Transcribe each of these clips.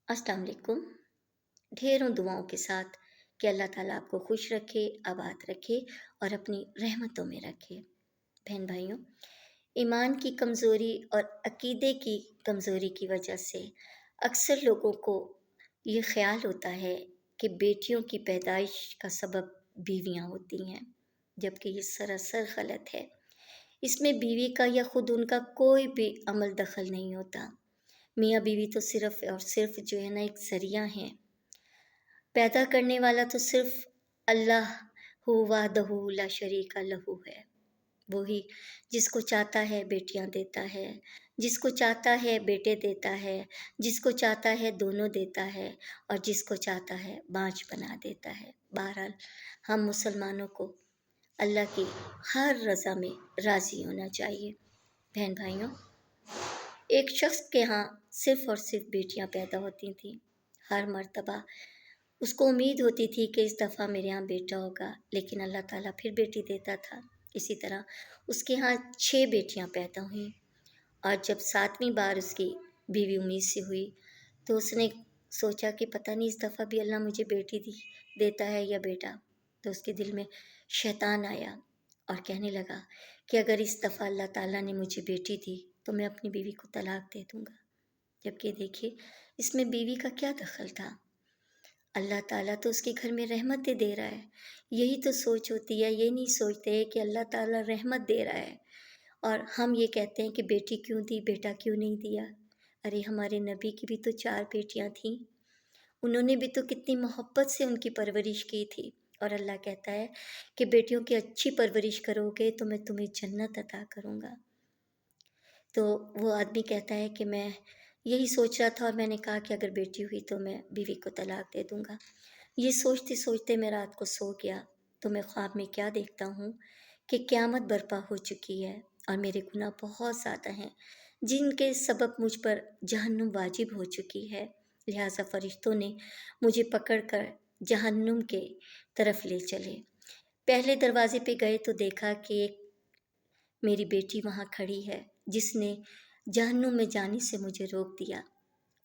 अस्सलाम वालेकुम। ढेरों दुआओं के साथ कि अल्लाह ताला आपको खुश रखे, आबाद रखे और अपनी रहमतों में रखे। बहन भाइयों, ईमान की कमज़ोरी और अक़ीदे की कमज़ोरी की वजह से अक्सर लोगों को ये ख़्याल होता है कि बेटियों की पैदाइश का सबब बीवियाँ होती हैं, जबकि ये सरासर गलत है। इसमें बीवी का या खुद उनका कोई भी अमल दखल नहीं होता। मियाँ बीवी तो सिर्फ़ और सिर्फ़ जो है ना एक ज़रिया हैं। पैदा करने वाला तो सिर्फ़ अल्लाह हू वहदहू ला शरीका लहू है। वो ही जिसको चाहता है बेटियाँ देता है, जिसको चाहता है बेटे देता है, जिसको चाहता है दोनों देता है और जिसको चाहता है बाँझ बना देता है। बहरहाल हम मुसलमानों को अल्लाह की हर रज़ा में राज़ी होना चाहिए। बहन भाइयों, एक शख़्स के यहाँ सिर्फ़ और सिर्फ़ बेटियाँ पैदा होती थीं। हर मर्तबा उसको उम्मीद होती थी कि इस दफ़ा मेरे यहाँ बेटा होगा, लेकिन अल्लाह ताला फिर बेटी देता था। इसी तरह उसके यहाँ 6 बेटियाँ पैदा हुईं और जब 7वीं बार उसकी बीवी उम्मीद से हुई, तो उसने सोचा कि पता नहीं इस दफ़ा भी अल्लाह मुझे बेटी देता है या बेटा। तो उसके दिल में शैतान आया और कहने लगा कि अगर इस दफ़ा अल्लाह ताला ने मुझे बेटी दी, तो मैं अपनी बीवी को तलाक दे दूँगा। जबकि देखिए, इसमें बीवी का क्या दखल था? अल्लाह ताला तो उसके घर में रहमतें दे रहा है। यही तो सोच होती है, ये नहीं सोचते कि अल्लाह ताला रहमत दे रहा है और हम ये कहते हैं कि बेटी क्यों दी, बेटा क्यों नहीं दिया? अरे हमारे नबी की भी तो 4 बेटियाँ थीं। उन्होंने भी तो कितनी मोहब्बत से उनकी परवरिश की थी और अल्लाह कहता है कि बेटियों की अच्छी परवरिश करोगे तो मैं तुम्हें जन्नत अता करूँगा। तो वो आदमी कहता है कि मैं यही सोच रहा था और मैंने कहा कि अगर बेटी हुई तो मैं बीवी को तलाक दे दूँगा। ये सोचते-सोचते मैं रात को सो गया, तो मैं ख्वाब में क्या देखता हूँ कि क़यामत बर्पा हो चुकी है और मेरे गुनाह बहुत ज़्यादा हैं, जिनके सबब मुझ पर जहन्नुम वाजिब हो चुकी है। लिहाज़ा फ़रिश्तों ने मुझे पकड़ कर जहन्नुम के तरफ ले चले। पहले दरवाज़े पे गए तो देखा कि एक मेरी बेटी वहाँ खड़ी है, जिसने जहन्नुम में जाने से मुझे रोक दिया।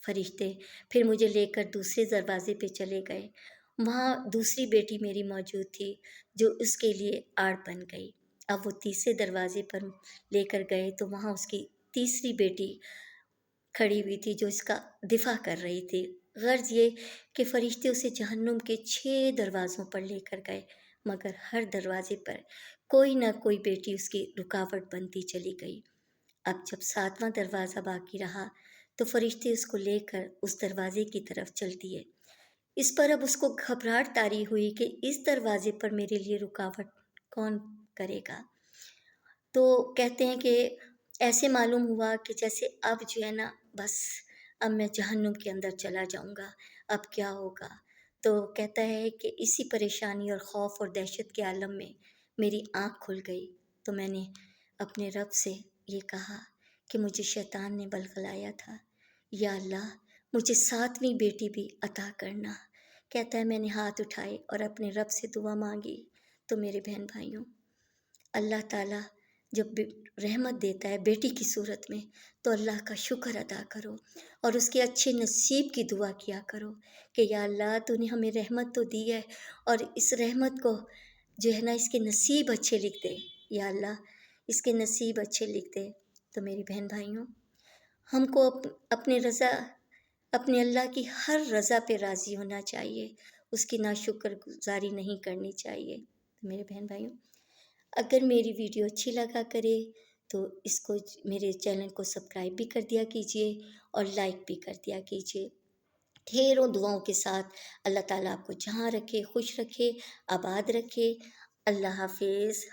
फरिश्ते फिर मुझे लेकर दूसरे दरवाज़े पे चले गए। वहाँ दूसरी बेटी मेरी मौजूद थी, जो उसके लिए आड़ बन गई। अब वो तीसरे दरवाज़े पर लेकर गए तो वहाँ उसकी तीसरी बेटी खड़ी हुई थी, जो इसका दिफ़ा कर रही थी। गर्ज़ ये कि फ़रिश्ते उसे जहन्नुम के 6 दरवाज़ों पर लेकर गए, मगर हर दरवाज़े पर कोई न कोई बेटी उसकी रुकावट बनती चली गई। अब जब 7वाँ दरवाज़ा बाकी रहा, तो फ़रिश्ते उसको लेकर उस दरवाज़े की तरफ चल दिए। इस पर अब उसको घबराहट तारी हुई कि इस दरवाज़े पर मेरे लिए रुकावट कौन करेगा? तो कहते हैं कि ऐसे मालूम हुआ कि जैसे अब जो है ना बस अब मैं जहन्नुम के अंदर चला जाऊँगा, अब क्या होगा? तो कहता है कि इसी परेशानी और ख़ौफ़ और दहशत के आलम में मेरी आँख खुल गई, तो मैंने अपने रब से ये कहा कि मुझे शैतान ने बलगलाया था, या अल्लाह मुझे 7वीं बेटी भी अता करना। कहता है मैंने हाथ उठाए और अपने रब से दुआ माँगी। तो मेरे बहन भाइयों, अल्लाह ताला जब रहमत देता है बेटी की सूरत में, तो अल्लाह का शुक्र अदा करो और उसके अच्छे नसीब की दुआ किया करो कि या अल्लाह तूने हमें रहमत तो दी है और इस रहमत को जो है ना इसके नसीब अच्छे लिख दे, या अल्लाह इसके नसीब अच्छे लिख दे। तो मेरी बहन भाइयों, हमको अपने रज़ा अपने अल्लाह की हर रज़ा पे राज़ी होना चाहिए, उसकी नाशुक्रगुज़ारी नहीं करनी चाहिए। तो मेरे बहन भाइयों, अगर मेरी वीडियो अच्छी लगा करे तो इसको मेरे चैनल को सब्सक्राइब भी कर दिया कीजिए और लाइक भी कर दिया कीजिए। ढेरों दुआओं के साथ अल्लाह ताला आपको जहाँ रखे खुश रखे, आबाद रखे। अल्लाह हाफ़िज़।